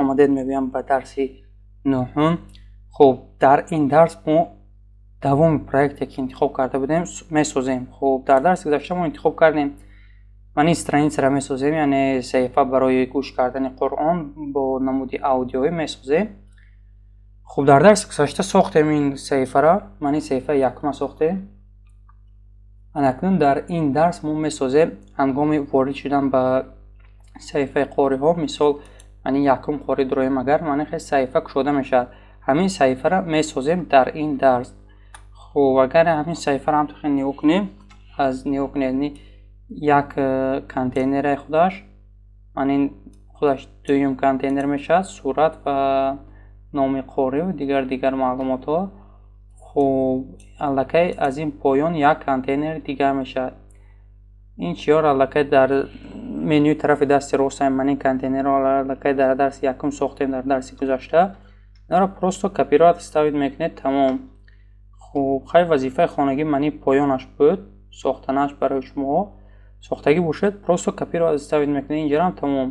омадед мегӯям ба дарси нӯҳум. хуб дар ин дарс мо давоми проекте ки интихоб карда будем месозем. хуб дар дарси гузашта мо интихоб кардем мани страницаро месозем, яъне саҳифа барои гӯш кардани Қуръон бо намуди аудиоӣ месозем. хуб дар дарси гузашта сохтем ин саҳифаро, мани саҳифаи якума сохтем. акнун дар ин дарс мо месозем ҳангоми ворид шудан ба саҳифаи қориҳо, мисол мани якум қори дуроем, агар мани саҳифа кушода мешавад, ҳамин саҳифаро месозем дар ин дарс. хуб агар ҳамин саҳифаро ҳамтун нигоҳ кунем, аз нигоҳ кунед як контейнери худаш, мани худаш дуюм контейнер мешавад, сурат ва номи қорию дигар маълумотҳо. хуб аллакай аз ин поён як контейнери дигар мешавад. ин чиёр аллакай дар менюи тарафи дасти ростам мани контейнерро аллакай дар дарси якум сохтем, дар дарси гузашта. инро просто копировать ставид мекунед, тамом. хуб хай вазифаи хонагӣ мани поёнаш буд, сохтанаш барои шумо сохтагӣ бошед, просто копировать ставид мекунед, инҷорам тамом.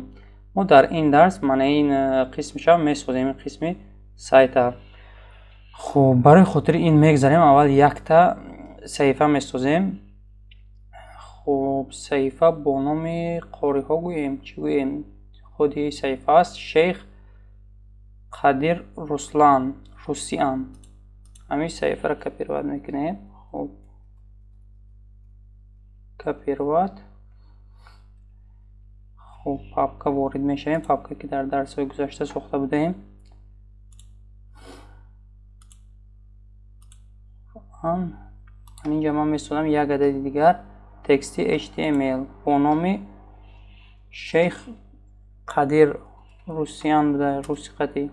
мо дар ин дарс мани ин қисмиша месозем, ин қисми сайта. хуб барои хотири ин мегзарем, аввал якта саҳифа месозем. хуб саҳифа бо номи қориҳо гӯем, чӣ гӯем? худи саҳифа аст, Шейх Қадир Русиан. ҳамин саҳифаро копировать мекунем. хуб копировать. хуб папка ворид мешавем, папка ки дар дарсҳои гузашта сохта будем. ҳаминҷа ман месозам як адади дигар тексти HTML бо номи Шейх Қадир Русиан буда, Руси Қадир.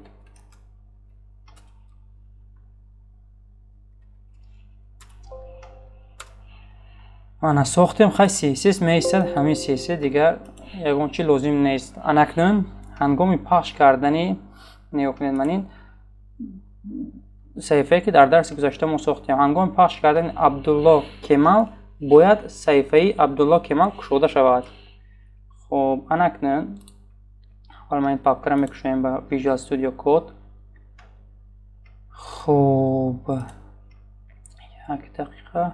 мана сохтем, хай CSS меистад, ҳамин CSS дигар ягон чи лозим нест. анакнун ҳангоми пахш кардани нигоҳ кунед, манин саҳифае ки дар дарси гузашта мо сохтем, ҳангоми пахш кардани Абдулло Кемал бояд саҳифаи Абдулло Кемал кушода шавад. хуб анакнун ҳол ман ин папкаро мекушоем ба Visual Studio Code. хуб як дақиқа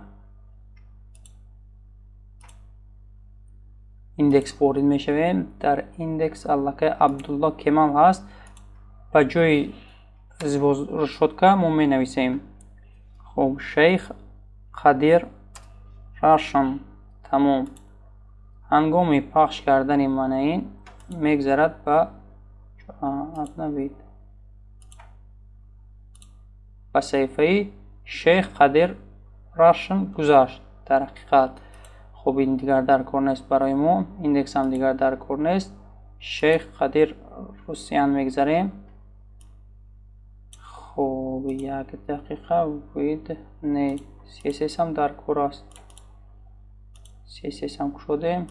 индекс ворид мешавем. дар индекс аллакай Абдулло Кемал ҳаст, ба ҷои решетка мо менависем. хуб Шейх Қадир Рашн, тамом. ҳангоми пахш кардани мана ин мегзарад ба саҳифаи Шейх Қадир Рашн гузашт дар ҳақиқат. хуб ин дигар дар кор нест барои мо, индексам дигар дар кор нест. Шейх Қадир Русиан мегзарем. хуб як дақиқа вид не CSS ам дар кор аст, CSS ам кушодем,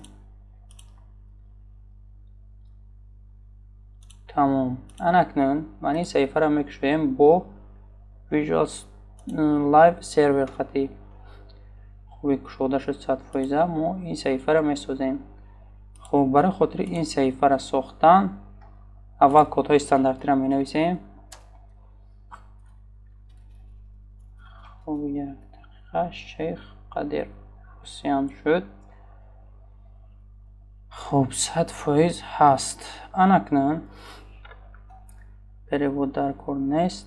тамом. анакнун ман ин саҳифаро мекушоем бо Visual Live Server хати. хуби кушода шуд 100%. мо ин саҳифаро месозем. хуб барои хотири ин саҳифаро сохтан аввал кодҳои стандартиро менависем. хуб як дақиқа Шейх Қадир Русиан шуд. хуб 100% ҳаст. анакнун перевод дар кор нест.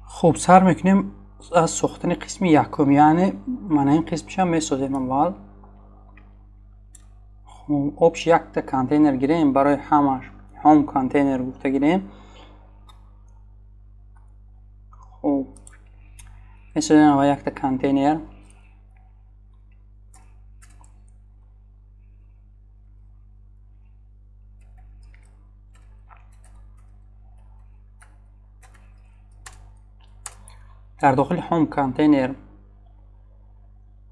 хуб сар мекунем аз сохтани қисми якум, яъне мана ин қисмиша месозем аввал. хуб обши якта контейнер гирем, барои ҳамаш home контейнер гуфта гирем. хуб месозем аввал якта контейнер. дар дохили home контейнер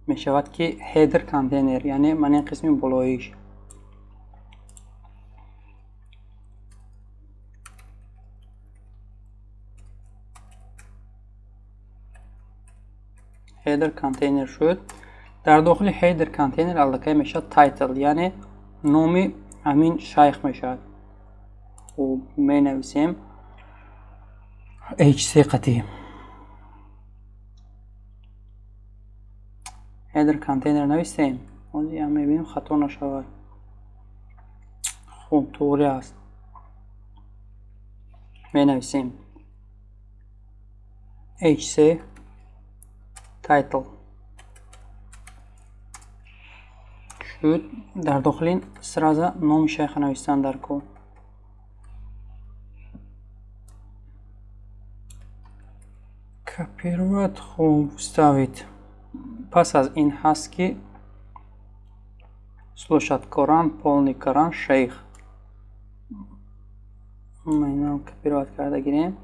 мешавад ки header контейнер, яъне ман ин қисми болоиш. header контейнер шуд. дар дохили header контейнер аллакай мешавад title, яъне номи همین شیخ میشد. خوب می نویسیم HC قطعی. هیدر کانتینر نویسیم. اونجا هم میبینیم خطا نشود. خوب طوری است. می نویسیم HC title شد. در داخل این سرازه نام شیخ نویستن در کد. کپیروت خوب ставить. پس از این هست که слушать Коран, полный Коран, шейх. ما اینا رو کپیروت کرده گیریم.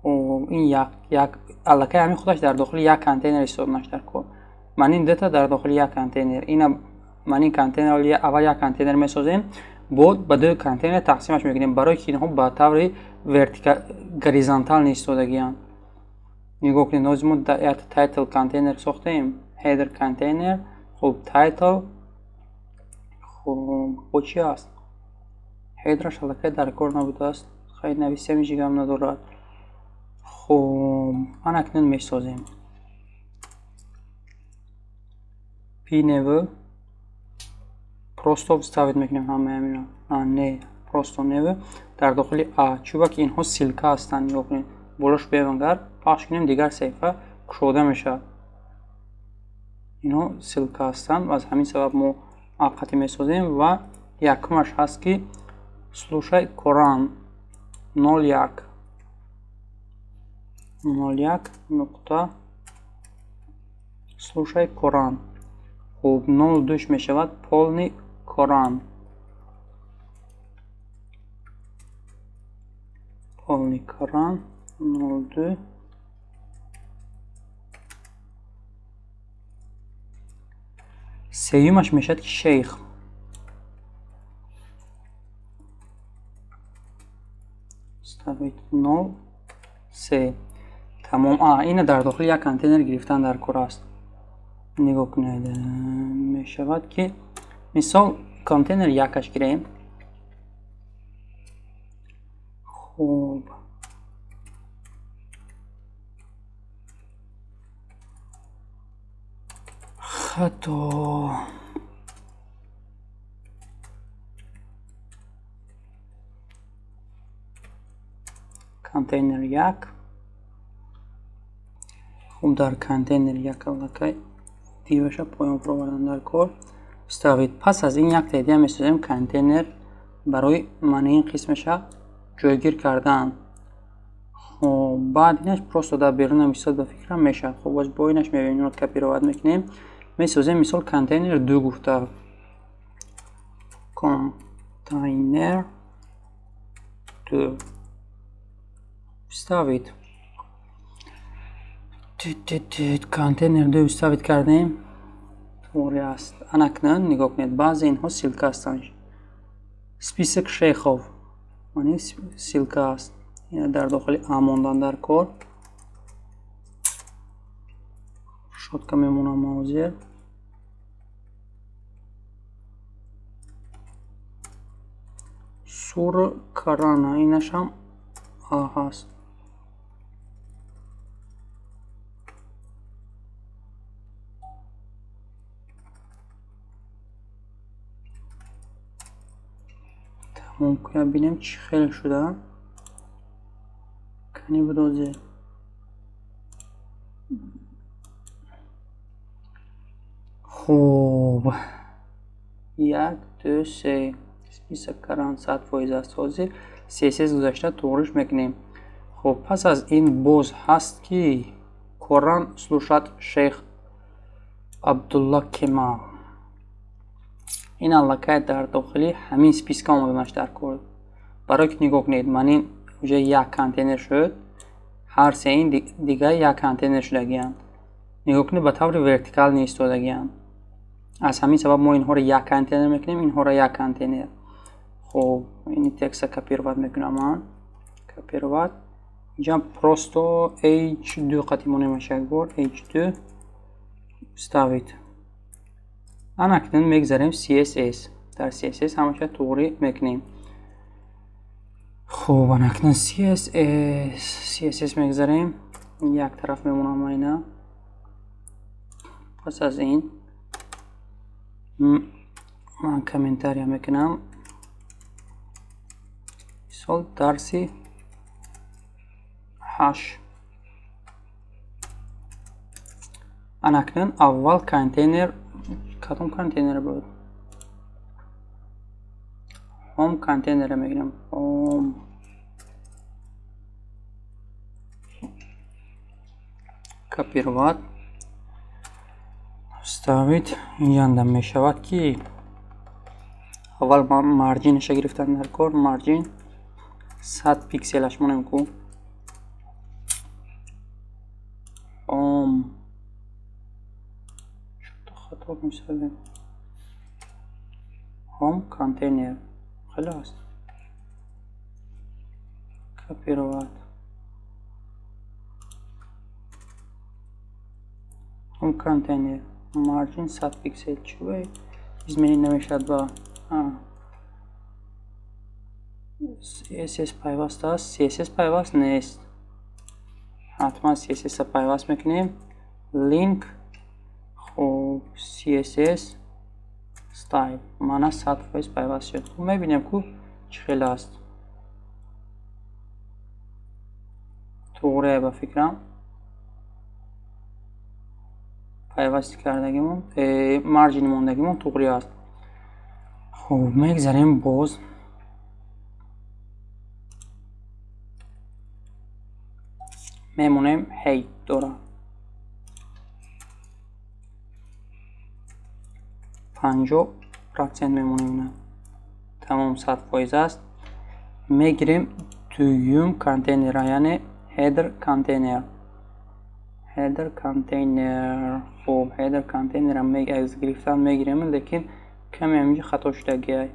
این یک الکه همین خودش در داخل یک کانتینر استفاده نشده در کد. من این دیتا در داخل یک کانتینر. این من این کانتینر اول یک کانتینر میسازیم، بعد به دو کانتینر تقسیمش میکنیم برای که اینها به طور ورتیکال گریزانتال ایستادگیان. نگاه کنید لازم تایتل کانتینر ساختیم، هیدر کانتینر. خوب تایتل خوب چی است؟ هیدرش الکه در کار نبوده است، خیلی نویسیم جیگه هم ندارد. خوب من اکنون میسازیم پی نوه پروستو ставить میکنیم همه همینا. نه پروستو نوه در داخل چوبه که اینها سیلکه هستن. نگاه کنید بولش بیونگر پخش کنیم دیگر صفحه کشوده میشه. اینها سیلکه هستن و از همین سبب ما قطعی میسازیم. و یکمش هست که слушай Коран 01 نقطه слушай Коран. خوب 02 میشود полный Коран. полный Коран 02. سیومش میشد که شیخ. ставить 03. تمام. این در داخل یک کانتینر گرفتن در کور است. نگاه کنید می شود که مثال کانتینر یکش گیریم. خوب خطا کانتینر یک. خوب در کانتینر یک الکه دیوشه پایان پروردن در کار ставить. پس از این یک تاییدیه میسازیم کانتینر برای معنی این قسمش جایگیر کردن. خب بعد اینش پروستو در بیرون میساد به فکرم میشه. خب باز با اینش میبینیم رو کپی رو میکنیم میسازیم. مثال کانتینر دو گفته کانتینر دو ставить. کانتینر دو ставить کردیم. طوری است. اکنون نگاه کنید بعضی اینها سیلکه هستند. سپیسک شیخوف معنی سیلکه است. این در داخل آموندن در کار شد که میمونم موضوع. سور کرانا اینش هم هست. ممکنه بینیم چی خیلی شده کنی بدازه. خوب 1 2 3 سپیسک کران 100% است. حاضر CSS گذاشته طورش میکنیم. خب پس از این باز هست که قرآن слушать شیخ عبدالله کمال. این الکه در داخلی همین سپیسک آمدنش در کرد. برای که نگاه کنید من این یک کانتینر شد، هر سه این دیگه یک کانتینر شدگیان. نگاه کنید به طور ورتیکال نیستادگیان. از همین سبب ما اینها رو یک کانتینر میکنیم، اینها رو یک کانتینر. خب این تکست کپیروات میکنم من. کپیروات اینجا پروستو H2 قطعی میشه گور H2 ставить. اکنون میگذاریم CSS дар css ҳамаша туғрӣ мекунем. хуб анакнун css мегзарем. як тараф мемонам айна. пас аз ин ман комментария мекунам. мисол дарси 8. анакнун аввал контейнер кадом контейнер буд? home контейнер мегирам. home копировать ставить яндам мешавад ки аввал марҷинеша гирифтан дар кор. марҷин 100 пикселаш монем ку home хато мисалем home контейнер خلاص копировать home контейнер margin 100 пиксел чӯ изменить намешавад ба css пайваст аст. css пайваст нест. ҳатман css пайваст мекунем. link хуб css style мана 100% пайваст шуд. хуб мебинем ку чӣ хел аст. туғрия ба фикрам пайвасти кардагимон марҷини мондагимон туғри аст. хуб мегзарем боз мемонем height дора 50% мемонем. тамом 100% аст. мегирем дуюм контейнера яъне header контейнер. header контейнер хуб header контейнерам аз гирифтан мегирем лекин каме ҳаминҷа хато шудагиай.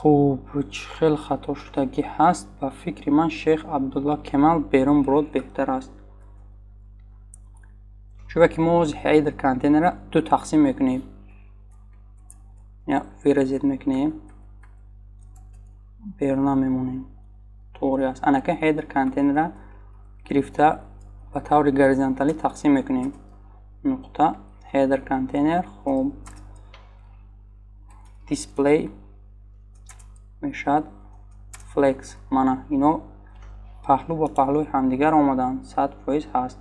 хуб чӣ хел хато шудагӣ ҳаст? ба фикри ман шейх абдулла кемал берун бурод беҳтар аст. чӯба ки мо header контейнера ду тақсим мекунем. я вырезет мекунем беруна мемонем туғри аст. анака header контейнера гирифта ба таври горизонталӣ тақсим мекунем. нуқта header контейнер хуб display мешад flex мана ино паҳлу ба паҳлӯи ҳамдигар омаданд. 100% ҳаст.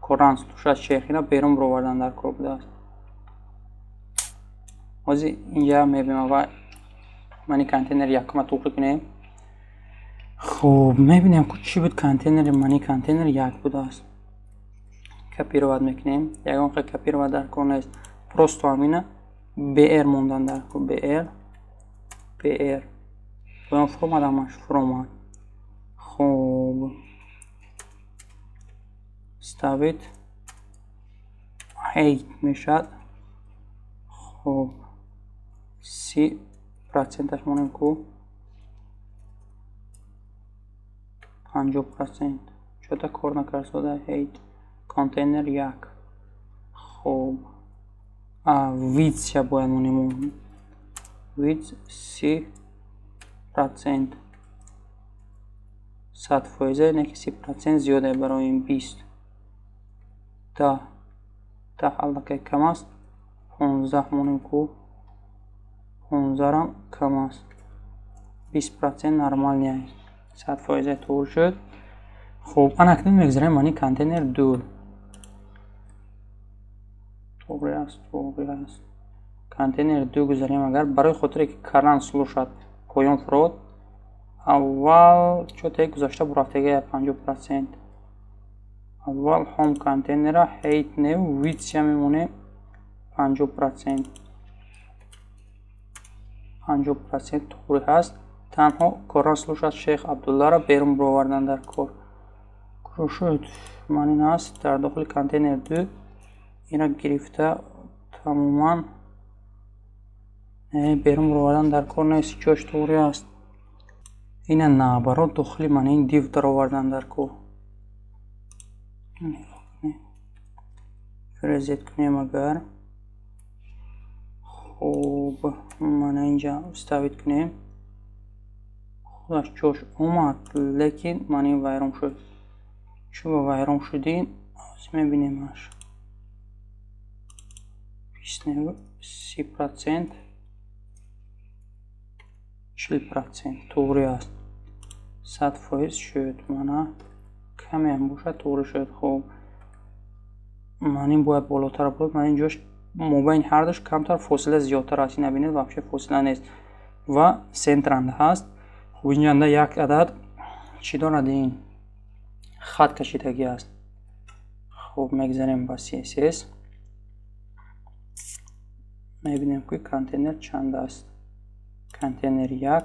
коран слушад шейхина берун бировардан дар кор будааст. ҳозир инҷа мебинам ва мани контейнер якума туғри кунем. хуб мебинем ку чӣ буд контейнери мани контейнер як будааст. копировать мекунем. ягон хел копировать дар кор нест. просто ҳамина br мондан дар кор. br поён фурмадамаш фурмад. хуб ставит height мешад. хуб 30% монем ку 50%. чота кор накард сода height контейнер як. хуб width ша бояд монем. width 30%. 100% не ки 30% зиёда барои ин 20. да аллакай кам аст. 15 монем ку 15 рам кам аст. 20% нормални аст. 100% туғри шуд. хуб анакнун мегзарем мани контейнер ду. туғри аст. контейнер ду гузарем агар барои хотире ки каран слушад поён фурод аввал чотае гузашта бурафтага 50%. аввал home контейнера height не width ша мемоне 50%. 50% туғри ҳаст. танҳо коран слушад шейх абдулларо берун бировардан дар кор. кушуд манин аст дар дохили контейнер ду ина гирифта тамоман берун бировардан дар кор нест. ҷош туғри аст. ина наоборот дохили манин div даровардан дар кор. резет кунем агар. خب mana اینجا استوید کنیم. خودش جوش اومد لیکن من این ویرام شد. چون ویرام شدین از میبینیمش 30% 40% توری است. 100% شد. mana کمی هم باشه توری شد. خب من این باید بالاتر بود. من اینجاش مابین هر دوش کمتر فاصله زیادتر است. نبینید واقعا فاصله نیست و سنترند هست. خب اینجا یک عدد چی دارد؟ این خط کشیدگی است. خب میگذاریم با CSS میبینیم که کانتینر چند است. کانتینر یک،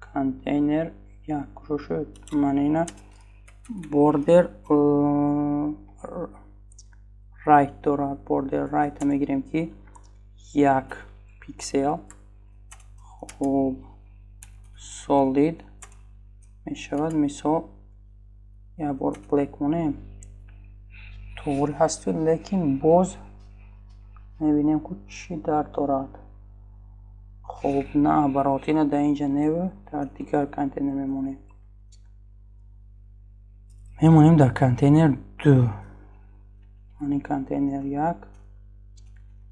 کانتینر یک رو شد. من اینا border right دارد. border right میگیریم که 1 پیکسل. خب solid میشود. مثال یک بار کلیک کنیم طوری هست لیکن باز میبینیم که چی در دارد. خب نه براتی نه در اینجا نیو در دیگر کانتینر میمونیم در کانتینر 2. این کانتینر 1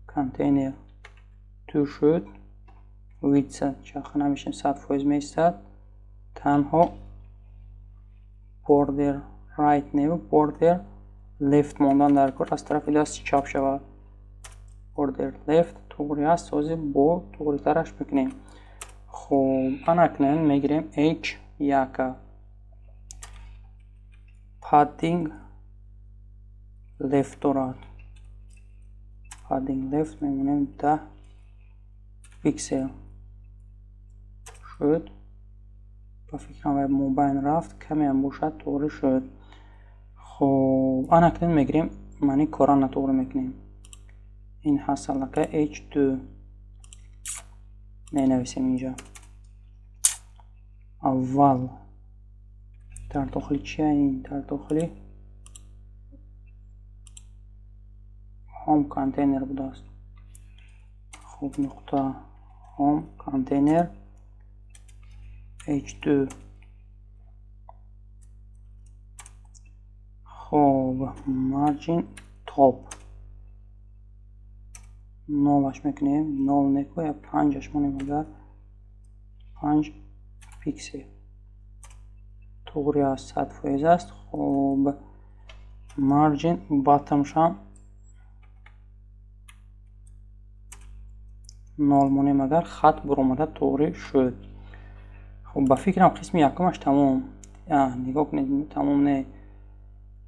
کانتینر 2 شد. ویدث چخ نمیشه 100% میستد. تنها border right نیو border left ماندن در کار از طرف دست چاپ شود. border left توری هست. سازی با توری ترش بکنیم. خب اکنون میگیریم H1 padding left دارد. padding left میمونیم 10 پیکسل شد. با فکرم موبایل رفت کمی هم باشد توری شد. خب اکنون میگیریم منی کاران توری میکنیم. این حاصل که H2 نویسیم اینجا. اول در داخلی چیه؟ این در داخلی هوم کانتینر بوده است. خب نقطه هوم کانتینر H2. خب مارجین تاپ نولش میکنیم. نول نکو یا 5 مونیم اگر 5 پیکسل توری از 100% است. خب مارجین باتمش هم 0 مونیم اگر خط برآمده توری شد. خب با فکرم قسم یکمش تمام. نگاه کنید تمام نه.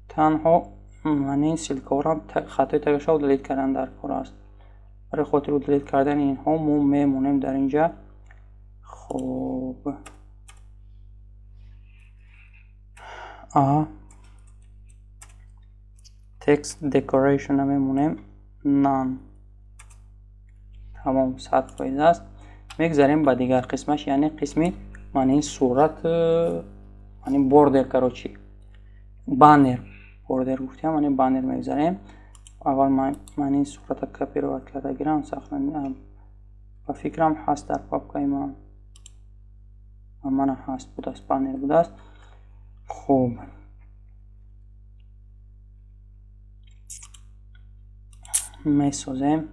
تنها من این سیلکارم خطای تگش رو دلیت کردن در کار است. برای خاطر رو دلیت کردن اینها ما میمونیم در اینجا. خب تکست دکوریشن هم میمونیم نان. تمام 100% است. میگذاریم با دیگر قسمش یعنی قسمی من این صورت من این بوردر کراچی بانر بوردر گفتیم. من این بانر میگذاریم. اول من این صورت کپی رو کرده گیرم ساختن با فکرم هست در پاپکای من هست بود است بانر بود است. خوب میسازیم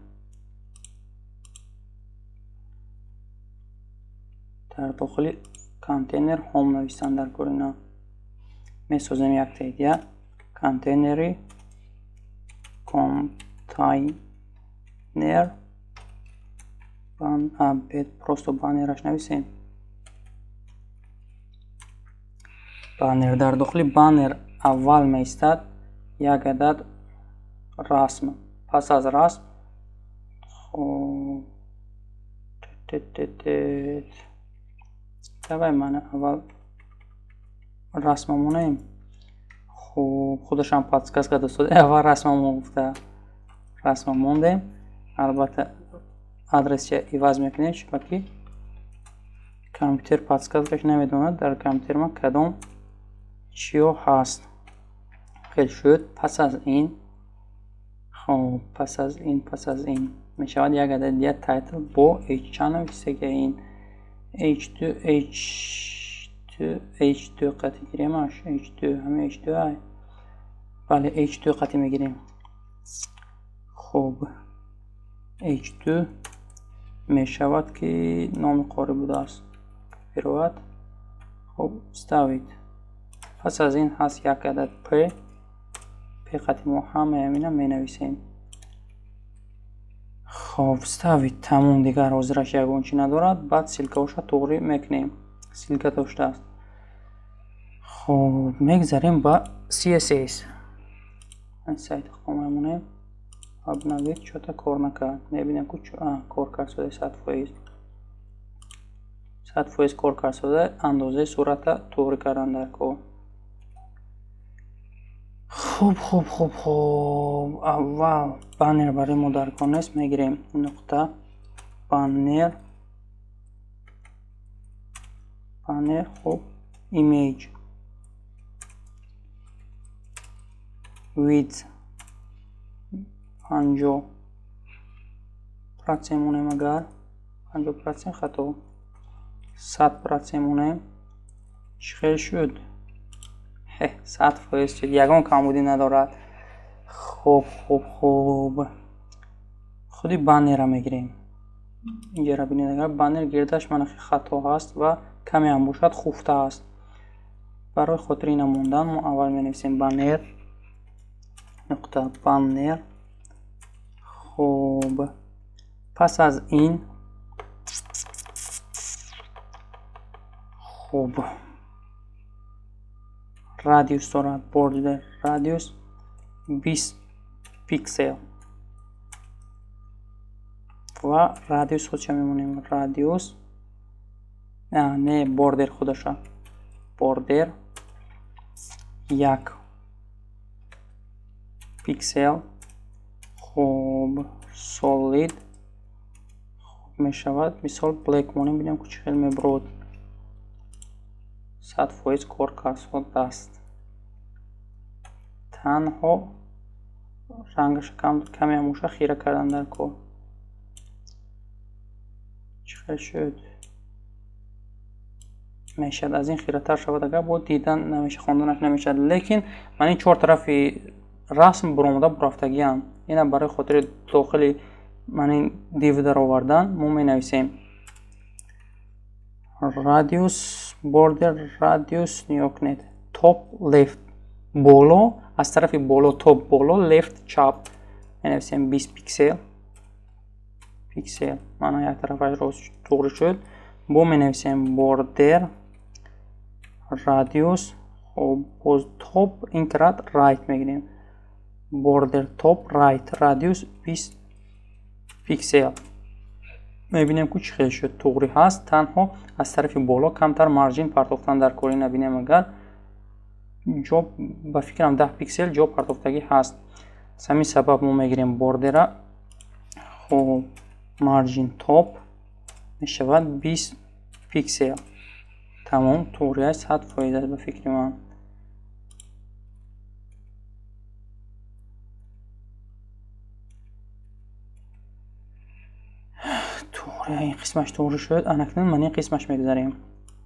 در داخل کانتینر هوم نویسن در کرینا میسازیم یک تیدیه کانتینری کانتینر پروستو بانرش نویسیم. بانر در داخل بانر اول میستد یک عدد رسم. پس از رسم خب تبای من اول رسممونیم. خب خودش هم پادکست کرده شد. اول رسممون گفته رسم موندیم. البته آدرس چه ایواز میکنیم شبکه کامپیوتر پادکستش نمیدونه در کامپیوتر ما کدام چیو هست. خیلی شد. پس از این خب پس از این می شود یک عدد دیگه تایتل با h چند نوشته که این h2 قطعی گیریمش h2 همه h2 های بله h2 قطعی میگیریم. خب h2 می شود که نام قاره بوده است بروید. خب استوید. پس از این هست یک عدد p قطعی ما همه همینم می نویسیم. خب استوید تموم دیگر حاضرش یگونچی ندارد. بعد سیلکه‌اش توغری میکنیم. سیلکه داشته است. خب میگذاریم با CSS. این سایت خواهمونه ابنوید چطور کار نکرد. میبینیم که کار کرد شده 100% کار کرد شده. اندازه صورت توغری کردن در کار. خوب اول بانر برای ما در کار نیست. میگیریم نقطه بانر خب ایمیج width 50% مونیم اگر 50% خطا 100% مونیم چخیل شد 100% شد یگان کمبودی ندارد. خوب خودی بانر را میگیریم. اینجا را بینید اگر بانر گردش منخی خطا هست و کمی هم باشد خفته است. برای خاطر این موندن ما اول می نویسیم بانر نقطه بانر. خوب پس از این خوب رادیوس دارد. بوردر رادیوس 20 پیکسل و رادیوس خودش میمونیم. رادیوس نه بوردر خودش بوردر 1 پیکسل. خوب سولید خوب می شود. مثال بلک مونیم بینیم که چه خیلی میبرود 100% کار کرد است. تنها رنگش کمی هموشه خیره کردن در کار چه شد میشد از این خیره تر شود اگر بود دیدن نمیشه خواندنش نمیشد. لیکن من این 4 طرفی رسم برآمده برفتگی هم اینا برای خاطر داخلی من این دیو در آوردن ما می نویسیم رادیوس بوردر رادیوس نیوکنت توپ لفت بالا از طرف بالا توپ بالا لفت چاپ می نویسیم 20 پیکسل من یک طرفش رو توغری شد با می نویسیم بوردر رادیوس. خب باز توپ این کرد رایت میگیریم بوردر توپ رایت رادیوس 20 پیکسل. میبینیم که چه خیلی شد توغری هست. تنها از طرف بالا کمتر مارجین پرداختن در کاری نبینیم اگر جا با فکرم 10 پیکسل جا پرداختگی هست. از همین سبب ما میگیریم بوردر خب مارجین توپ میشود 20 پیکسل. تمام توغری های 100% به فکر من. توغری این قسمش توغری شد. انکنون من این قسمش میگذاریم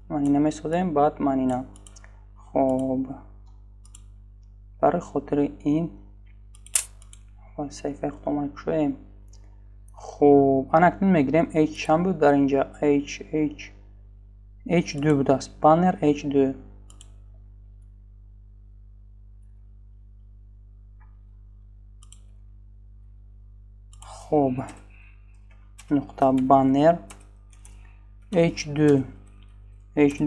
من اینه میسازیم بعد من اینه. خب برای خاطر این اول صحیفه خودمان کشویم. خب انکنون میگیریم h چند بود در اینجا h2 بود است بانر h2 خب نقطه بانر h2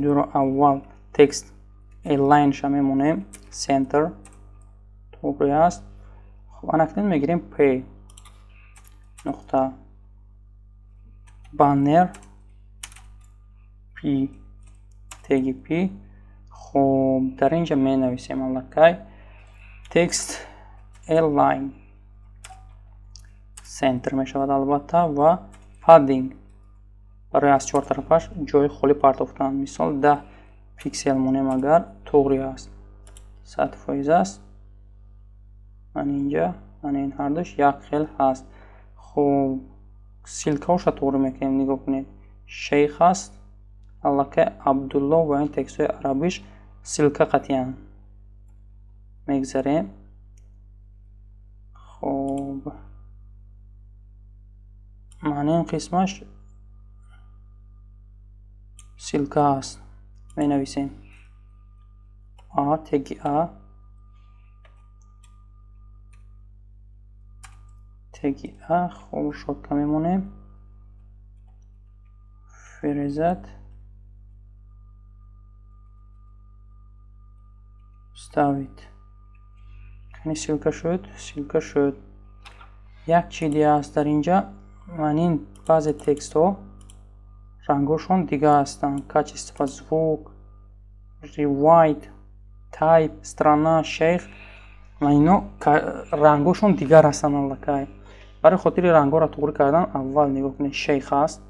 رو اول تکست الاین شما میمونیم سنتر توغری است. خب انکنون میگیریم p نقطه بانر p تگی p. خب در اینجا می نویسیم الکی تکست الاین سنتر می شود البته و پادینگ برای از 4 طرفش جای خالی پرداختن. مثال 10 پیکسل مونیم اگر توغری است 100% است. من اینجا یعنی این هر دوش یک خیل هست. خب سیلکاو شطوری میکنیم. نگاه کنید شیخ هست البته عبدالله و این تکست های عربیش سیلکا قطعا میگذاریم. خب معنی این قسمش سیلکا هست. می نویسیم تگی تگی خب شد که میمونیم فریزت ставить. کنی سیلکا شد. یک چی دیگه هست در اینجا. من این بعض تکست ها رنگوشون دیگه هستن. کачество звук, rewrite, type, страна, شیخ. من اینو رنگوشون دیگر هستن. البته برای خاطر رنگا را طوری کردن اول نگاه کنید شیخ هست.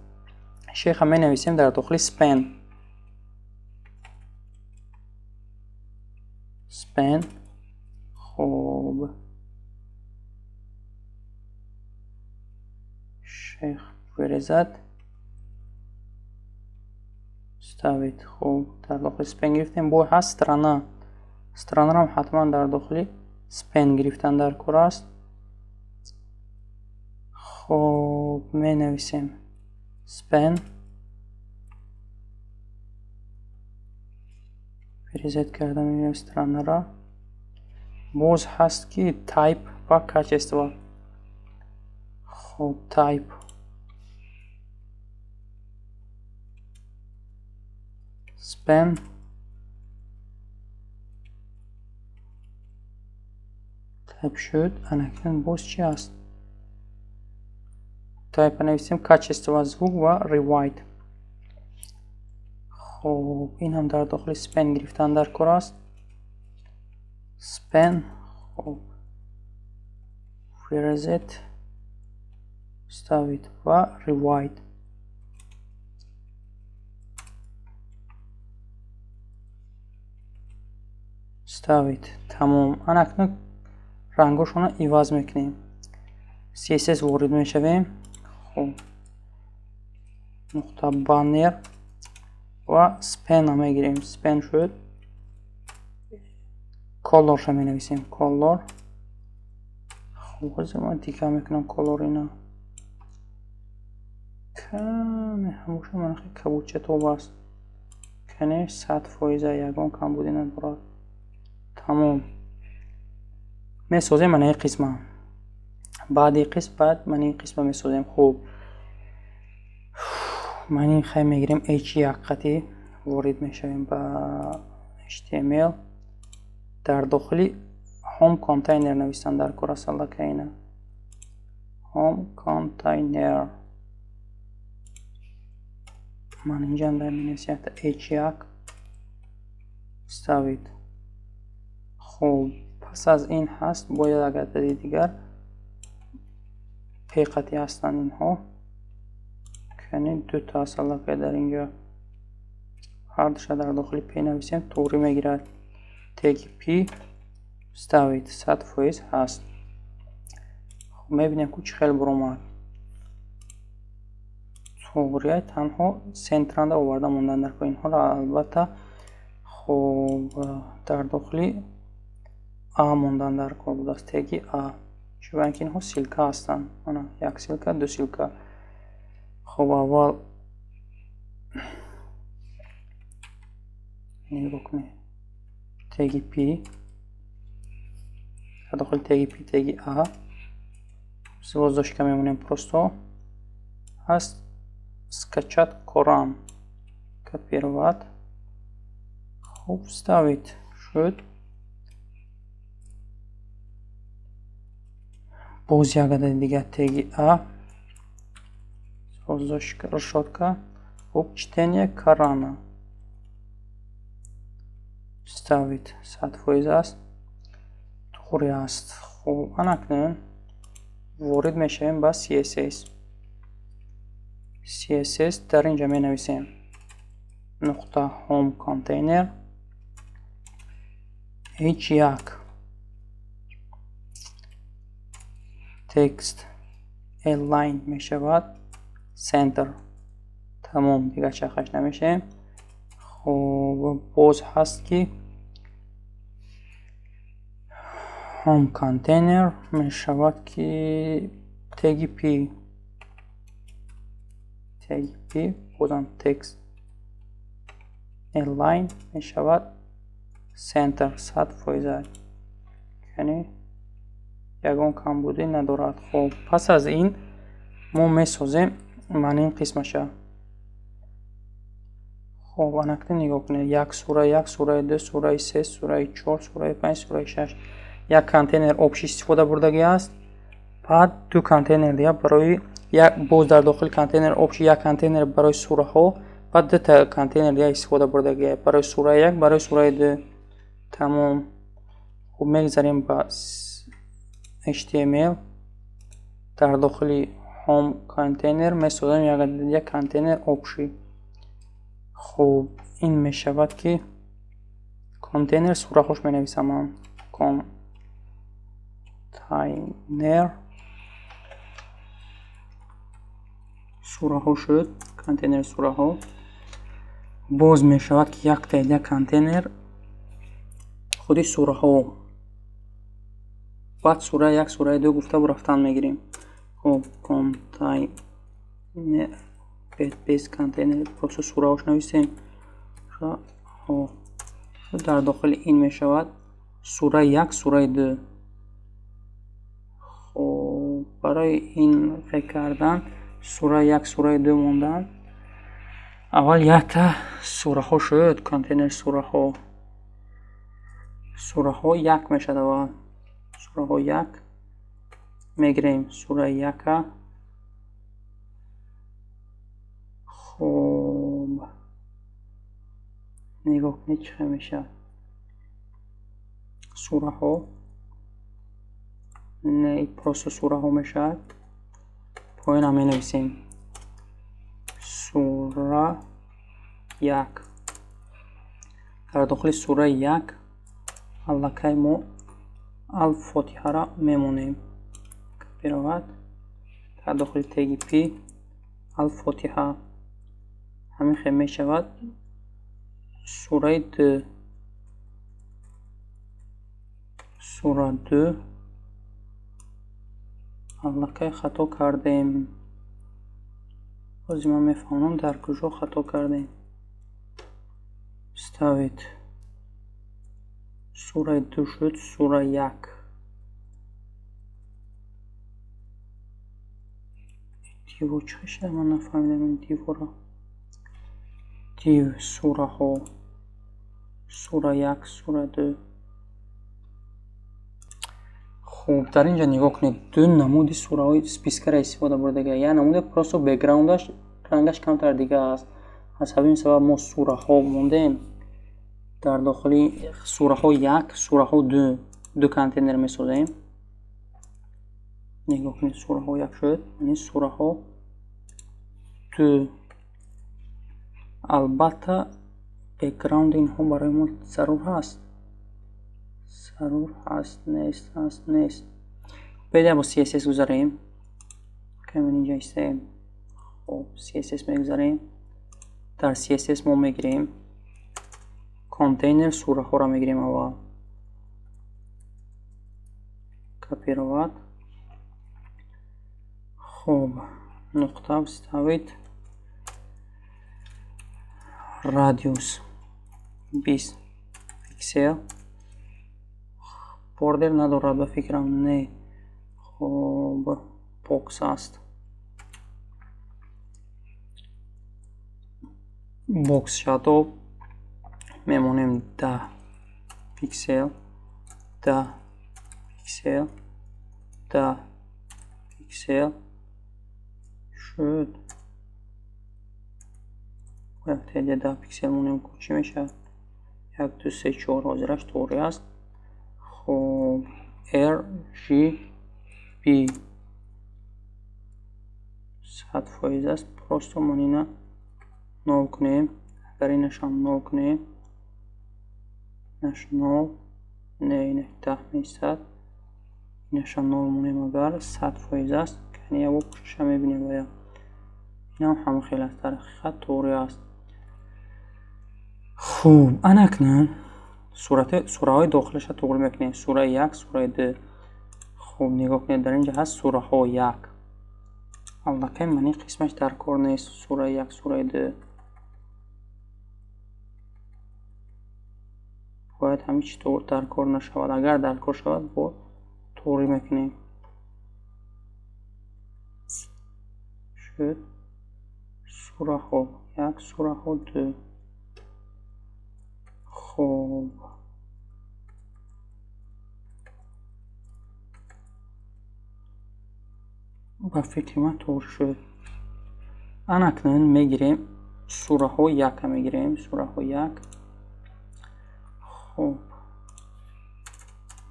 شیخ می نویسیم در داخل span. خب شیخ فریزت ставить. خب در داخل سپن گرفتیم. بو هست страна هم حتما در داخل سپن گرفتن در کور است. خب می نویسیم سپن فریزت کردم. می نویسیم страна را. باز هست که تایپ و کачество. خب تایپ سپن تایپ شد. انکن باز چی هست؟ تایپ نویسیم کачество звук و rewrite. خب این هم در داخل سپن گرفتن در کور است. سپن خب فریزت ставить و rewrite. ставить. تمام. اکنون رنگشون رو عوض میکنیم. CSS وارد میشویم. خب نقطه بانر و سپن هم میگیریم. سپن شد. کالر شو می نویسیم کالر. خب من دیگه میکنم کالر اینا کمی هموشه من خیلی کبوچه تو باست کنه 100% یگان کم بودین برای تمام میسازیم. من این قسمه بعد من این قسمه میسازیم. خوب من این خیلی میگیریم h1 قطعی وارد میشویم با html در داخلی هوم کانتینر نویسن در کور است. که اینه هوم کانتینر. من اینجا در مینویسم h1 ставить. خب پس از این هست باید اگر دیگر پیقتی هستن اینها یعنی دو تا اصلا که در اینجا هر دوش در داخل پی نویسیم طوری میگیرد. تگ پی ставить 100% هست. خب میبینیم که خیلی برومد طوریه تنها سنترانده آورده موندن در اینها را. البته خب در داخلی موندن در کار بود است. تگی چون که اینها سیلکا هستن. یک سیلکا دو سیلکا. خب اول نگاه کنید تگی پی داخل تگی پی تگی سوازداش که میمونیم پروستو هست скачать Коран копировать. خب ставить شد. باز یک عدد دیگه تگی سوازداش решетка. خب чтение Корана ставить 100% است. طوری است. خب اکنون وارد میشیم با CSS در اینجا می نویسیم نقطه هوم کانتینر h1 text align میشود center. تمام دیگه چرخش نمیشه. خب باز هست که home container میشود که tag p بازم text align میشود center 100%. یعنی یگان کمبودی ندارد. خب پس از این ما میسازیم من این قسمش. خب انکته نگاه کنید. یک سوره 2 سوره 3 سوره 4 سوره 5 سوره 6 یک کانتینر آبشی استفاده بردگی است. بعد دو کانتینر دیگه برای یک باز در داخل کانتینر آبشی یک کانتینر برای سوره ها. بعد دو تا کانتینر دیگه استفاده بردگی برای سوره 1 برای سوره 2. تمام. خب میگذاریم با HTML در داخل هوم کانتینر میسازیم یک کانتینر آبشی. خب این میشود که کانتینر سوره هاش می نویسم. کانتینر سوره ها شد. کانتینر سوره ها باز می شود که یک تا یک کانتینر خودی سوره ها. بعد سوره 1 سوره 2 گفته برفتن میگیریم. خب کانتینر بیس کانتینر پروسه سوره هاش نویسیم. در داخل این می شود سوره 1 سوره 2. خب برای این فکر کردن سوره 1 سوره 2 موندن. اول یک تا سوره ها شد. کانتینر سوره ها یک می شد. اول سوره ها یک میگیریم. سوره 1 خب نگاه کنید چه میشه. سوره ها نه پروسه سوره ها میشه. پایین هم می نویسیم سوره 1. در داخل سوره 1 الکی ما الفاتحه را میمونیم. برود در داخل تگ پی الفاتحه همین خیلی می شود سوره 2. سوره 2 الکی خطا کردیم. بازی من میفهمم در کجا خطا کردیم. استوید سوره 2 شد سوره 1. دیو چه شده من نفهمیدم این دیو را. دیو سوره ها سوره 1 سوره 2. خوب در اینجا نگاه کنید. دو نمود سوره های سپیسکر استفاده برده. یک نمود پروسه بک‌گراندش رنگش کمتر دیگه است. از همین سبب ما سوره ها موندیم. در داخل سوره ها 1 سوره ها 2 کانتینر میسازیم. نگاه کنید سوره ها 1 شد. یعنی سوره ها 2. البته بک‌گراند اینها برای ما ضرور هست. نیست. بیایید با CSS گذاریم. کمی اینجا ایستیم. خب CSS میگذاریم. در CSS ما میگیریم کانتینر سوره ها را میگیریم. اول کپی روید. خب نقطه استوید رادیوس 20 پیکسل. بوردر ندارد به فکرم. نه خب باکس است. باکس شادو میمونیم 10 پیکسل 10 پیکسل 10 پیکسل شد. وقتی 10 پیکسل مونیم چی میشه؟ 1 2 3 4 حاضرش طوری است. خب RGB 100% است. پروستو من اینا نو کنیم. اگر اینش هم نو کنیم نش نو نه 10 میستد. اینش نورمال مگر 100% است که یعنی پشتش میبینیم و اینا هم خیلی از در حقیقت طوری است. خوب انکنون سوره های داخلش رو طوری میکنیم. سوره 1 سوره 2. خوب نگاه کنید در اینجا هست سوره ها 1. البته منی قسمش در کار نیست. سوره 1 سوره 2 باید همیشه طور در کار نشود. اگر در کار شود با طوری میکنیم. شد سوره ها 1 سوره ها 2. خوب با فکر من طور شد. انکنون میگیریم سوره ها 1 میگیریم. سوره ها 1. خوب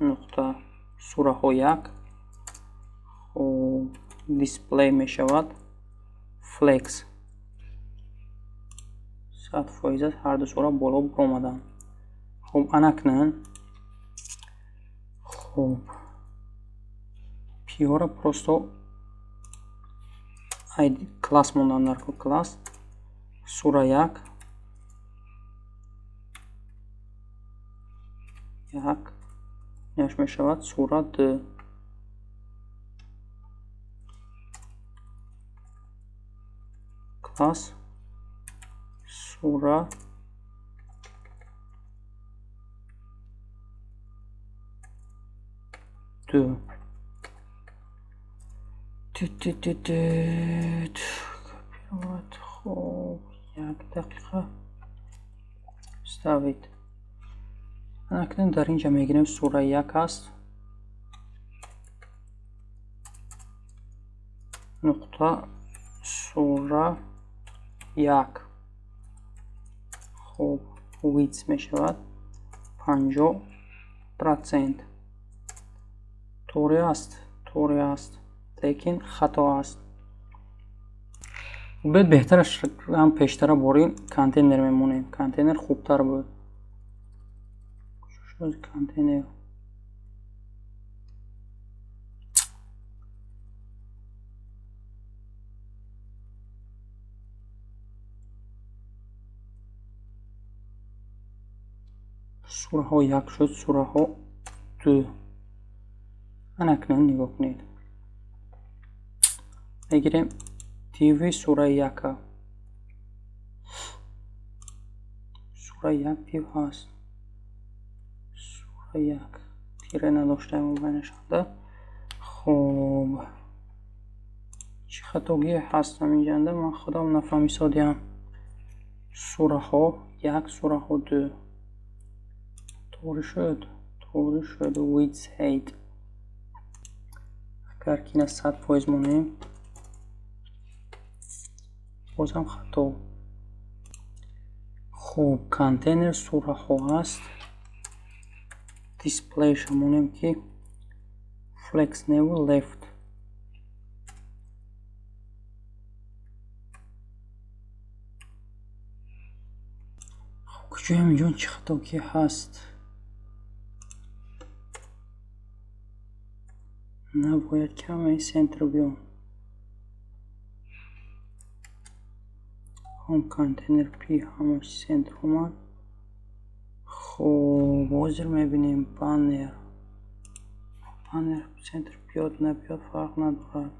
نقطه سوره ها 1. خوب دیسپلی میشود فلکس 100% هر دو سوره بالا برآمدن. خوب انکنون خوب پی ها را پروستو id کلاس موندن در کلاس سوره 1 نش میشود سوره 2 کلاس سوره 2. خوب 1 دقیقه استوید. اکنون در اینجا میگیریم سوره 1 است. نقطه سوره 1. خوب ویدز میشود 50%. طوری است لیکن خطا است. باید بهترش هم پیشتر بریم کانتینر میمونیم. کانتینر خوبتر بود. شد کانتینر سوره ها 1 شد سوره ها 2. اکنون نگاه کنید میگیریم تیوی سوره 1. سوره 1 تیو هست. سوره 1 تیره نداشته مبینشانده. خوب چه خطاگی هستم اینجانده من خودم نفهمی سادیم. سوره ها 1 سوره ها 2 طوری شد ویدز هید. اگر که نه 100% مونیم بازم خطا. خوب کانتینر سوره ها است. دیسپلی شمونیم که فلکس نیو لفت. خوب کجا همینجان چه خطا که هست. نباید کمی سنتر بیام. هم کانتینر پی همش سنتر اومد. خوب بازر میبینیم بانر سنتر بیاد نبیاد فرق ندارد.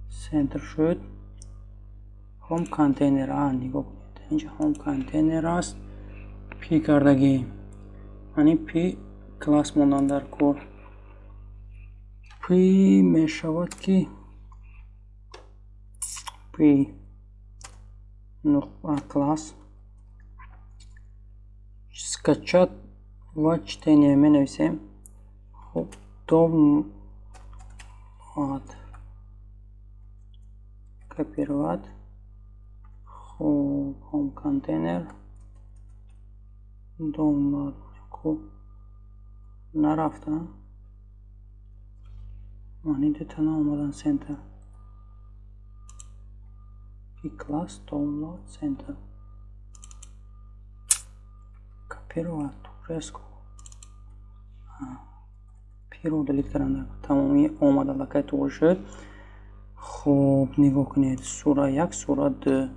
سنتر شد. هم کانتینر نگاه کنید اینجا هم کانتینر است. پی کردگی یعنی پی کلاس موندن در کور. پی میشود که پی نقطه کلاس скачать و чтение می نویسیم. خب دوم копировать. خب هم کانتینر دوم کو نرفتن معنی دیتا آمدن سنتر پی کلاس دانلود سنتر копировать турецко پیرو دلیت کردن تمامی آمد لکه طور شد. خب نگاه کنید سوره یک سوره دو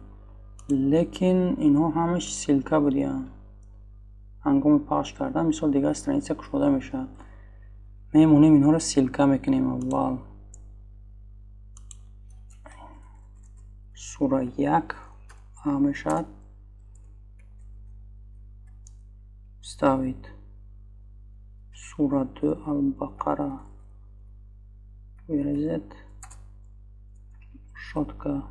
لیکن اینها همش سیلکه بودیم هنگام پخش کردن مثال دیگه استرانیسه کشوده میشه میمونیم اینها رو سیلکه میکنیم اول سوره یک میشد ставить سوره دو البقره вырезать شотка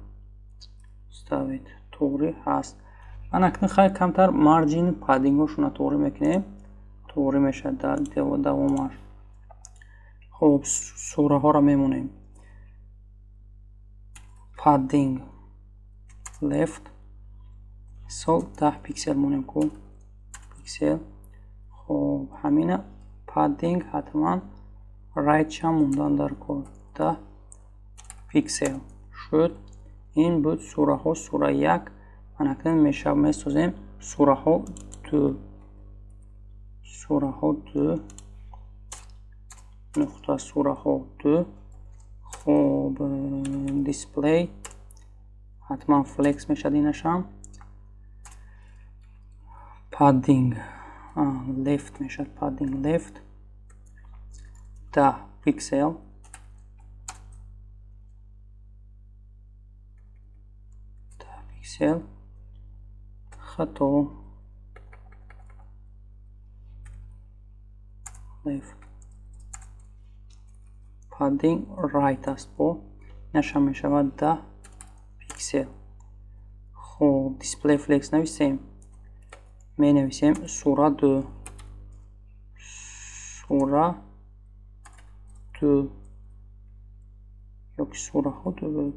ставить توری هست من اکنون خیلی کمتر مارجین پادینگوشون رو توری میکنیم توری میشه در دوامش خب سوره ها رو میمونیم پادینگ left سال 10 پیکسل مونیم کو پیکسل خب همینه پادینگ حتما رایت شم موندن در کن 10 پیکسل شد این بود سوره ها سوره یک من اکنون میسازیم سوره ها دو نقطه سوره ها دو خب دیسپلی حتما فلکس میشد اینشم پادینگ لفت میشد پادینگ لفت 10 پیکسل خطا left پادینگ رایت است با نشان می شود 10 پیکسل خب دیسپلی فلکس نویسیم می نویسیم سوره دو یا که سوره ها دو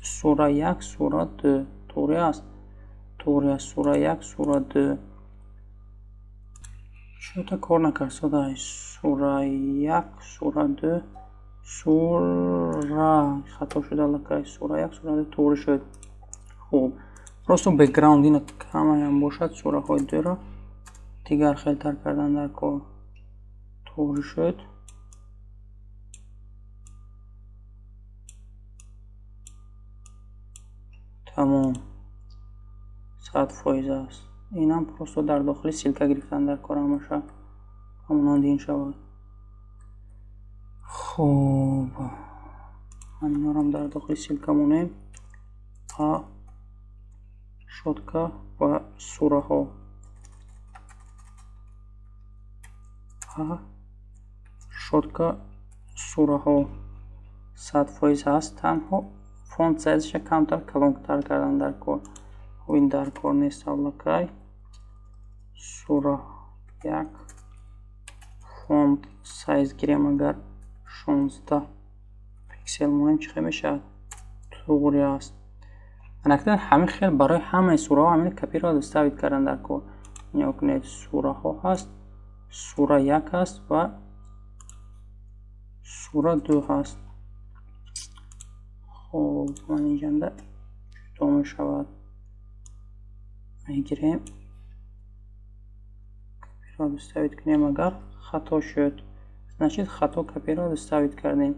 سوره یک سوره دو توری است سوره یک سوره دو چطور کار نکرد صدای سوره یک سوره دو سوره خطا شده لکه سوره یک سوره دو توری شد خوب راستو بکگراند این کمه هم باشد سوره های دو را دیگر خیلی تر کردن در کار توری شد تمام 100% است این هم پروستو در داخلی سیلکه گرفتن در کار همشه همونان دین شود خوب همین هم در داخلی سیلکه مونیم شوتکه و سوره ها شوتکه سوره ها 100% هست تنها فونت سایزش کمتر کلانتر کردن در کار و این در کار نیست اولاکای سوره یک فونت سایز گیریم اگر 16 پیکسل مونیم چه میشه توری است من اکنون همه خیلی برای همه سوره ها همین کپی را دستاوید کردن در کار نیا کنید سوره ها هست سوره یک هست و سوره دو هست خب من اینجا دو می شود میگیریم کپی را دستاوید کنیم اگر خطا شد значит خطا کپی را دستاوید کردیم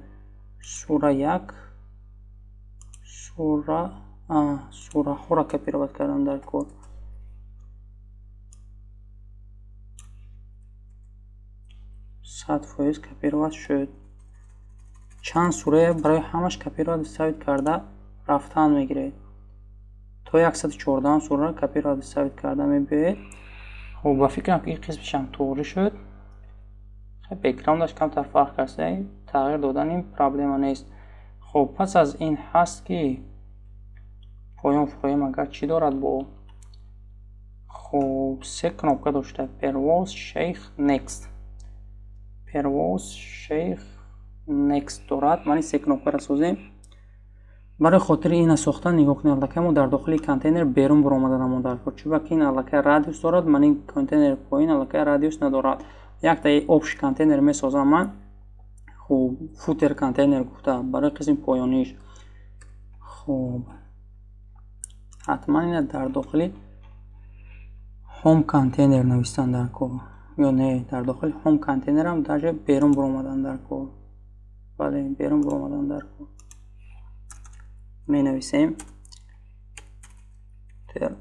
سوره یک سوره ها را کپی را باید کردن در کار صد فایز کپی را شد چند سوره برای همش کپی را دستاوید کرده رفتن میگیرید تا 114 سوره را کپی را دستاوید کرده میبینید خب با فکرم که این قسمش هم توری شد خب بکگراندش کمتر فرق کرده تغییر دادن این پرابلم نیست خب پس از این هست که پایان فرایم اگر چی دارد با خب سه کنوپکه داشته پرواز شیخ نکست پرواز شیخ نکست دارد من این سه کنوپکه را سازیم برای خاطر این ساختن نگاه کنید الکه ما در داخل کانتینر بیرون برآمده نمونده در چون که این الکه رادیوس دارد من این کانتینر پایین الکه رادیوس ندارد یک تا آپش کانتینر میسازم من خب فوتر کانتینر گفته برای قسم پایانیش خب حتما این در داخلی هوم کانتینر نوشتن در کار یا نه در داخل هوم کانتینر هم در جای بیرون برآمدن در کور. بله بیرون برآمدن در کور می نویسیم تل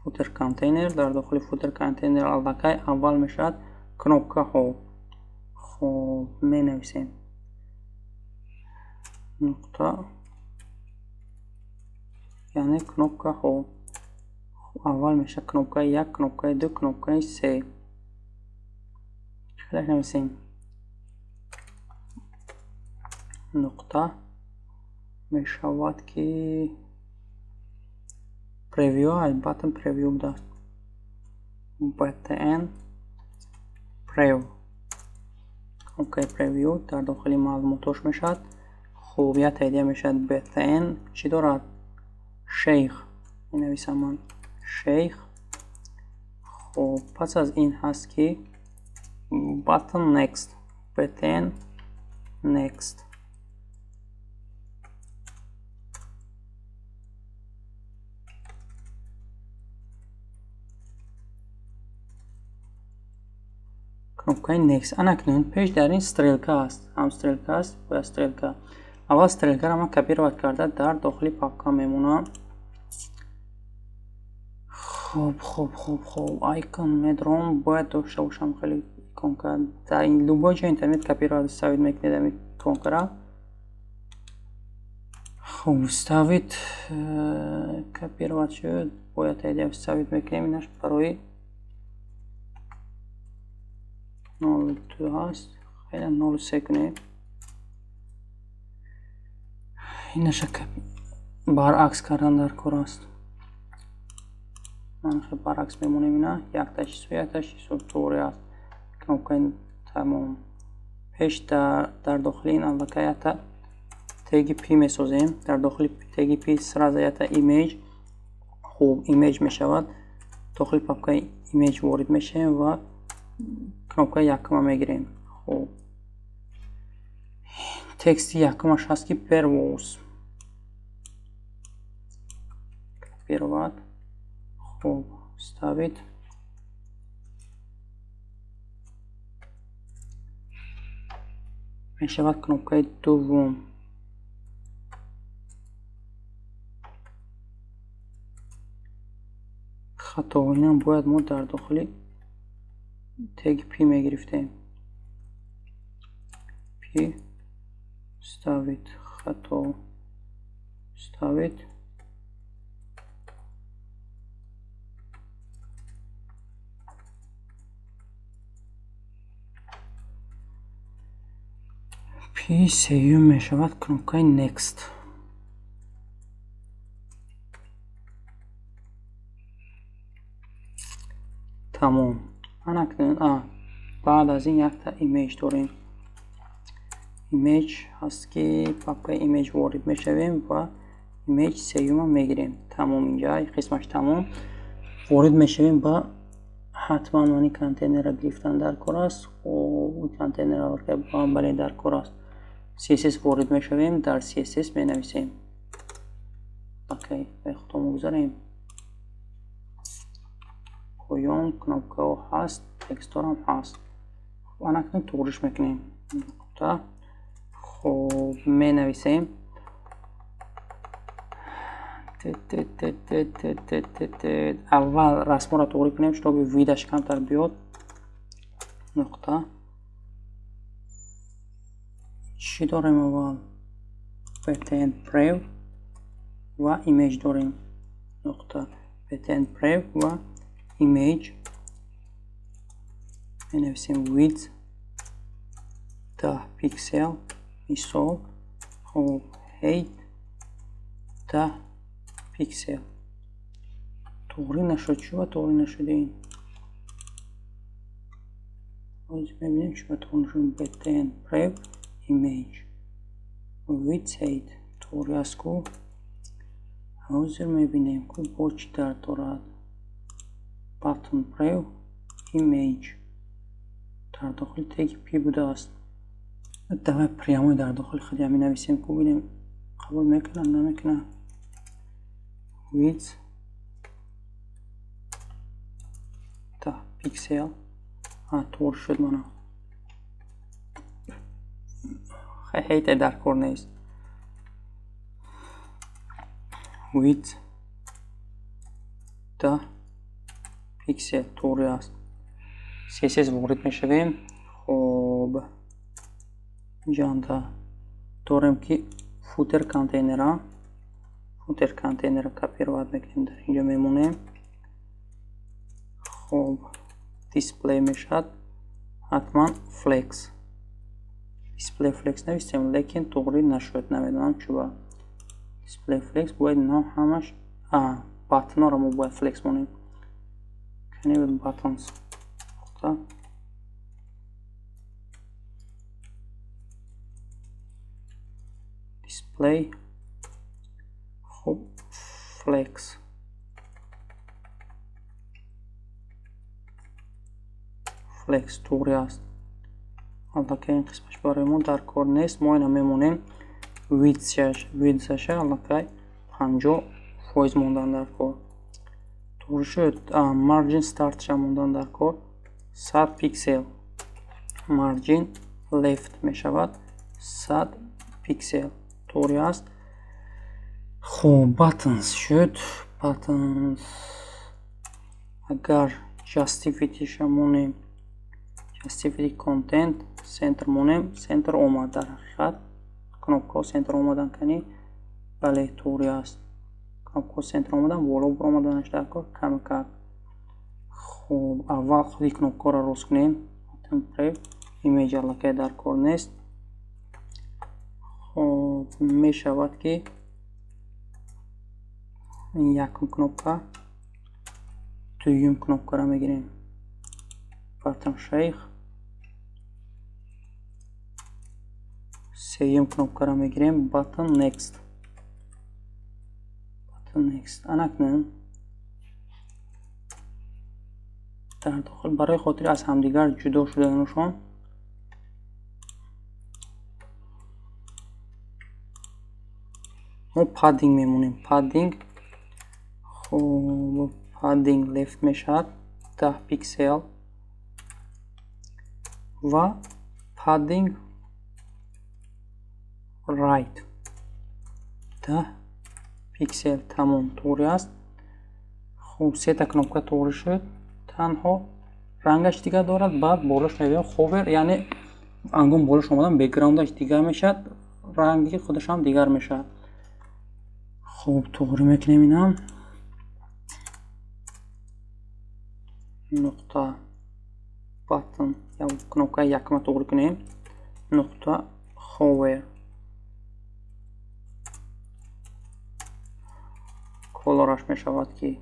فوتر کانتینر. در داخل فوتر کانتینر البته اول میشد کنوپکا ها. خب می نویسیم نقطه یعنی کنوپکا ها. اول میشه کنوپکا 1 کنوپکا 2 کنوپکا 3. خیلی نویسیم نقطه میشود که پریویو البته پریویو بوده بتن پریو. اوکی پریویو در داخل معلوماتش میشد. خوبیت ایده میشد بتن چی دارد شیخ می نویسم من شیخ. خب پس از این هست که button next button next. کنوپکای next. اکنون پیش در این استریلکا است. هم استریلکا است و استریلکا. اول استریلکا را من کپی رو کرده در داخلی پاپکا میمونم. خب آیکون مدروم باید داشته باشم. خیلی کنکر در این لوگو جای اینترنت کپی را استوید میکنید می کنکر. خب استوید کپی را شد باید ایده استوید میکنیم. اینش برای 02 هست. خیلی 03 کنیم. اینش کپی برعکس کردن در کور است. من خیلی برعکس میمونیم. اینا یک تشخیص و یک تشخیص و طوری است. کنوپکای تمام. پیش در داخل این البته یتا تگ پی میسازیم. در داخل تگ پی سر یتا ایمیج. خوب ایمیج میشود. داخل پاپکای ایمیج وارد میشه و کنوپکای یکم میگیریم. خوب تکست یکمش هست که پرواز پروات. خوب استوید میشود کنوپکای دوم. خطا و اینم باید ما در داخل تگ پی میگرفتیم. پی استوید خطا استوید پی سیوم میشود کنوپکای نکست. تمام. اکنون بعد از این یک تا ایمیج داریم. ایمیج هست که پاپکای ایمیج وارد میشویم و ایمیج سیوم میگیریم. تمام اینجا قسمش تمام. وارد میشویم با حتما منی کانتینر را گرفتن در کور است. و اون کانتینر را که با هم برای در کور است. CSS وارد میشویم. در CSS می نویسیم. اوکی به خودمون بگذاریم. پایان کنوپکا هست. تکستور هم هست. اکنون طورش میکنیم. خب می نویسیم اول رسم را طوری کنیم تا به ویدش کمتر بیاد. نقطه چی داریم اول بتن پریو و ایمیج داریم. نقطه بتن پریو و ایمیج می نویسیم ویدز 10 پیکسل مثال. خب هیت 10 پیکسل. طوری نشد. چوبه طوری نشده این میبینیم چوبه طوری نشد. بتن پریو ایمیج ویدز هیت طوری است که حاضر میبینیم که با چی در دارد. باتن پریو ایمیج در داخل تگ پی بوده است. دوای پریامو در داخل خودی می نویسیم که ببینیم قبول میکنن نمیکنن. width 10 پیکسل. طور شد منو خیلی در کار نیست. width 10 پیکسل طوری است. CSS وارد میشویم. خب اینجا داریم که فوتر کانتینر کپی رو میکنیم، در اینجا میمونیم. خب دیسپلی میشد حتما فلکس، دیسپلی فلکس نوشتیم لیکن طوری نشد، نمیدونم چرا. دیسپلی فلکس باید نه همش باتن رو ما باید فلکس مونیم. کنیم باتنز دیسپلی. خب فلکس طوری است. حالا که این قسمش برای ما در کار نیست، ما اینا میمونیم. ویدزش حالا که 50% موندن در کار. طور شد. مارجین ستارتش موندن در کار 100 پیکسل. مارجین لفت میشود 100 پیکسل طوری است. خب باتنز شد. باتنز اگر جاستیفیتیش مونیم، جاستیفیتی کانتنت سنتر مونیم، سنتر اومد. در حقیقت کنوپکا سنتر اومدن کنی بله طوری است. کنوپکا سنتر اومدن بالا بر اومدنش در کار کم کرد. خب اول خودی کنوپکا را روز کنیم. تمپریت ایمیج که در کار نیست. خب می شود که این یکم کنوپکا دویم کنوپکا را میگیریم. باتن شیخ سیم کنوپکا را میگیریم. باتن نکست. انکنون در داخل برای خاطر از همدیگر جدا شدنشون ما پادینگ میمونیم. پادینگ خب پادینگ لفت میشد 10 پیکسل و پادینگ رایت 10 پیکسل. تمام طوری است. خب سه تا کنوپکا طوری شد. تنها رنگش دیگه دارد. بعد بالاش میبینیم خوبر، یعنی انگام بالاش اومدن بک‌گراندش دیگه میشد، رنگی خودش هم دیگر میشد. خب طوری میکنیم. اینم نقطه باتن یا کنوپکا یکم طوری کنیم. نقطه خوبر کلرش میشود که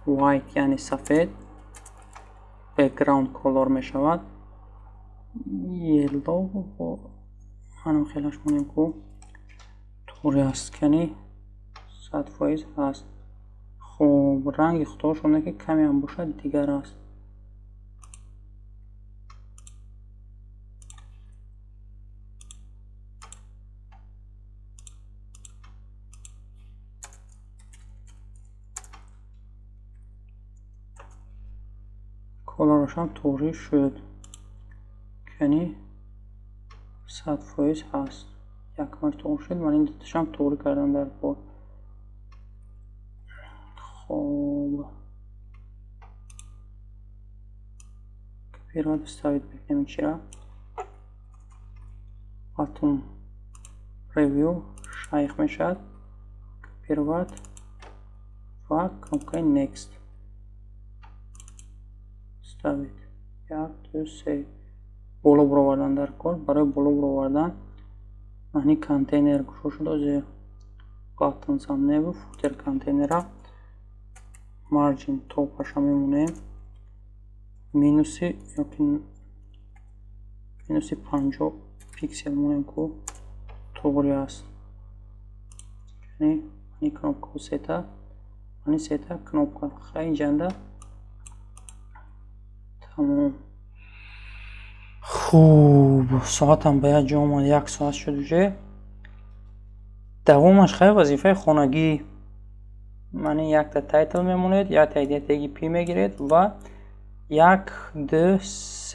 وایت یعنی سفید. بک‌گراند کلر میشود یلو. و منم خیلیش مونیم که طوری است کنی 100% هست. خب رنگ خودشونه که کمی هم باشد دیگر است. کلرش هم طوری شد کنی 100% هست. یکمش طور شد. من این دوتش هم طوری کردم در کار. خب کپی را دستاوید بکنیم. چرا باتون ریویو شایخ میشد. کپی را و کنوپکای نکست دستاوید 1 2 3 بالا برو آوردن در کار. برای بالا برو آوردن معنی کانتینر گشو شده زیر باتنز هم نبو. فوتر کانتینر مارجین توپش هم میمونه مینوسی 50 پیکسل مونیم که طوری است. یعنی کنوپکا سیتا کنوپکا خیلی جنده. تمام. خوب ساعت هم باید جا آمد. 1 ساعت شده. دومش خیلی وظیفه خانگی маъни якта тайтл мемонед, як таидия теги p мегиред ва 1 2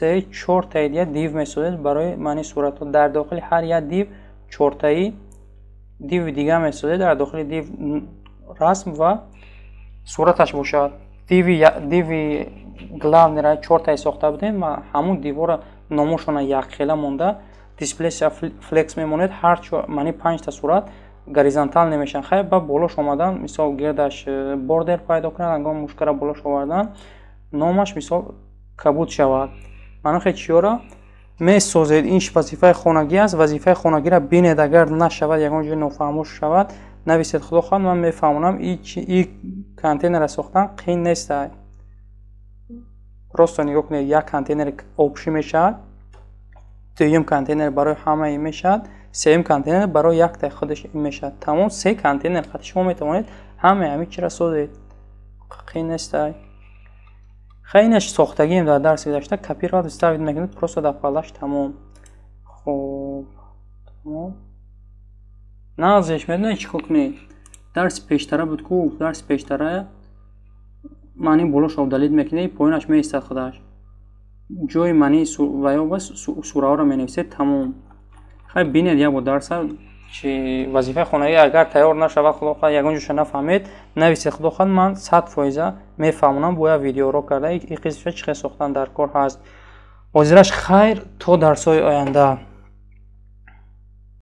3 4 таидия div месозед барои маъни суратҳо. Дар дохили ҳар як div чортаи div дига месозед, дар дохили div расм ва сураташ бошад. Div главнира чортаи сохта будем ва ҳамун дивора номошона якхела монда дисплейша флекс мемонед. ҳар маъни 5 та сурат горизонтал намешан. Хай ба болош омадан мисол гирдаш бордер пайдо кунад, ангом мушкара болош овардан номаш мисол кабуд шавад. Манохе чиёра месозед. ин вазифаи хонагӣ аст. Вазифаи хонагиро бинед, агар нашавад ягон ҷои нофаҳмош шавад нависед. худо хоҳад ман мефаҳмонам ин контейнерро сохтан қиин нестай. просто нигоҳ кунед, як контейнер обшӣ мешавад, дуюм контейнер барои ҳамаи мешавад, сеюм контейнер барои яктай худаш мешавад. тамом 3 контейнер хати шумо метавонед ҳамаи ҳамин чиро созед. қиин нестай. хайнаш сохтагием дар дарси гузашта копировать вставить мекунед просто дар палаш. тамом. хуб тамом. назеш медонед чӣ кор кунед. дарси пештара буд ку дарси пештара маъни болош авдалид мекунед, поинаш меистад худаш. ҷои маъни ваёба сураҳоро менависед. тамом. хай бинед як бор дарса чи вазифаи хонагӣ агар тайёр нашавад, худо хоҳад ягон ҷоша нафаҳмед нависед. худо хоҳад ман 100% мефаҳмонам бояд видеоро карда ин қисмша чӣ хел сохтан дар кор ҳаст. ҳозираш хайр то дарсҳои оянда.